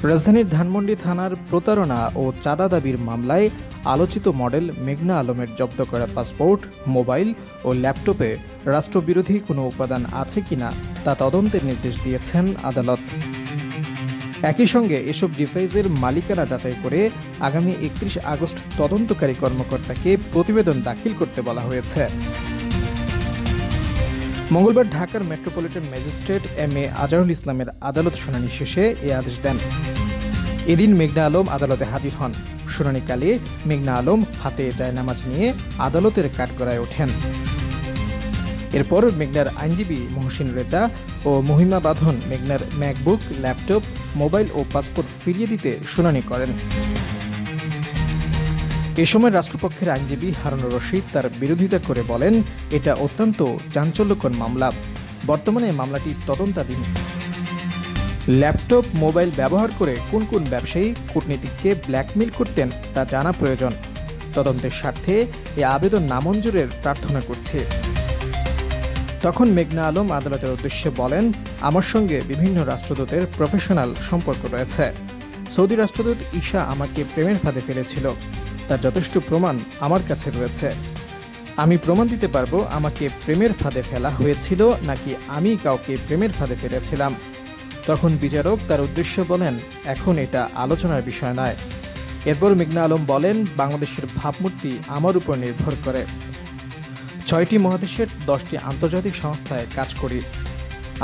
রাজধানীর ধানমন্ডি থানার প্রতারণা ও চাঁদা দাবির মামলায় আলোচিত মডেল মেঘনা আলমের জব্দ করা পাসপোর্ট, মোবাইল ও ল্যাপটপে রাষ্ট্রবিরোধী কোনো উপাদান আছে কিনা তা তদন্তের নির্দেশ দিয়েছেন আদালত। একই সঙ্গে এসব ডিভাইসের মালিকানা যাচাই করে আগামী ৩১ আগস্ট তদন্তকারী কর্মকর্তাকে প্রতিবেদন দাখিল করতে বলা হয়েছে। মঙ্গলবার ঢাকার মেট্রোপলিটন ম্যাজিস্ট্রেট এম.এ. আজহারুল ইসলামের আদালত শুনানি শেষে এ আদেশ দেন। এদিন মেঘনা আলম আদালতে হাজির হন। শুনানিকালে মেঘনা আলম হাতে জায়নামাজ নিয়ে আদালতের কাঠগড়ায় ওঠেন। এরপর মেঘনার আইনজীবী মহসিন রেজা ও মহিমা বাঁধন মেঘনার ম্যাকবুক, ল্যাপটপ, মোবাইল ও পাসপোর্ট ফিরিয়ে দিতে শুনানি করেন। এ সময় রাষ্ট্রপক্ষের আইনজীবী হারুনুর রশিদ তার বিরোধিতা করে বলেন, এটা অত্যন্ত চাঞ্চল্যকর মামলা। বর্তমানে মামলাটি তদন্তাধীন। ল্যাপটপ, মোবাইল ব্যবহার করে কোন কোন ব্যবসায়ী কূটনীতিককে ব্ল্যাকমেইল করতেন তা জানা প্রয়োজন। তদন্তের স্বার্থে এ আবেদন নামঞ্জুরের প্রার্থনা করছে। তখন মেঘনা আলম আদালতের উদ্দেশ্যে বলেন, আমার সঙ্গে বিভিন্ন রাষ্ট্রদূতের প্রফেশনাল সম্পর্ক রয়েছে। সৌদি রাষ্ট্রদূত ঈশা আমাকে প্রেমের ফাঁদে ফেলেছিল, তার যথেষ্ট প্রমাণ আমার কাছে রয়েছে। আমি প্রমাণ দিতে পারবো আমাকে প্রেমের ফাঁদে ফেলা হয়েছিল নাকি আমি কাউকে প্রেমের ফাঁদে ফেলেছিলাম। তখন বিচারক তার উদ্দেশ্যে বলেন, এখন এটা আলোচনার বিষয় নয়। এরপর মেঘনা আলম বলেন, বাংলাদেশের ভাবমূর্তি আমার উপর নির্ভর করে। ৬টি মহাদেশের 10টি আন্তর্জাতিক সংস্থায় কাজ করি।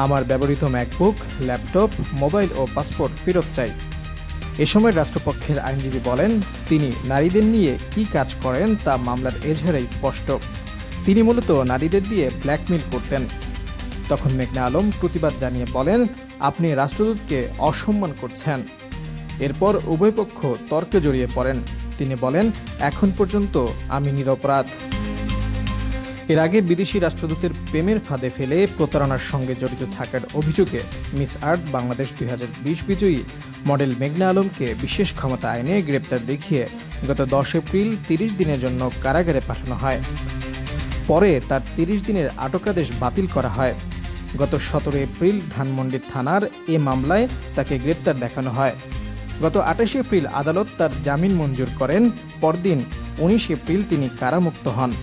আমার ব্যবহৃত ম্যাকবুক, ল্যাপটপ, মোবাইল ও পাসপোর্ট ফেরত চাই। এ সময় রাষ্ট্রপক্ষের আইনজীবী বলেন, তিনি নারীদের নিয়ে কি কাজ করেন তা মামলার এজাহারে স্পষ্ট। তিনি মূলত নারীদের দিয়ে ব্ল্যাকমেইল করতেন। তখন মেঘনা আলম প্রতিবাদ জানিয়ে বলেন, আপনি রাষ্ট্রদূতকে অসম্মান করছেন। এরপর উভয় পক্ষ তর্কে জড়িয়ে পড়েন। তিনি বলেন, এখন পর্যন্ত আমি নিরপরাধ। এর আগে বিদেশি রাষ্ট্রদূতের প্রেমের ফাঁদে ফেলে প্রতারণার সঙ্গে জড়িত থাকার অভিযোগে মিস আর্থ বাংলাদেশ ২০২০ বিজয়ী মডেল মেঘনা আলমকে বিশেষ ক্ষমতা আইনে গ্রেপ্তার দেখিয়ে গত ১০ এপ্রিল ৩০ দিনের জন্য কারাগারে পাঠানো হয়। পরে তার ৩০ দিনের আটকাদেশ বাতিল করা হয়। গত ১৭ এপ্রিল ধানমন্ডি থানার এ মামলায় তাকে গ্রেপ্তার দেখানো হয়। গত ২৮ এপ্রিল আদালত তার জামিন মঞ্জুর করেন। পরদিন ১৯ এপ্রিল তিনি কারামুক্ত হন।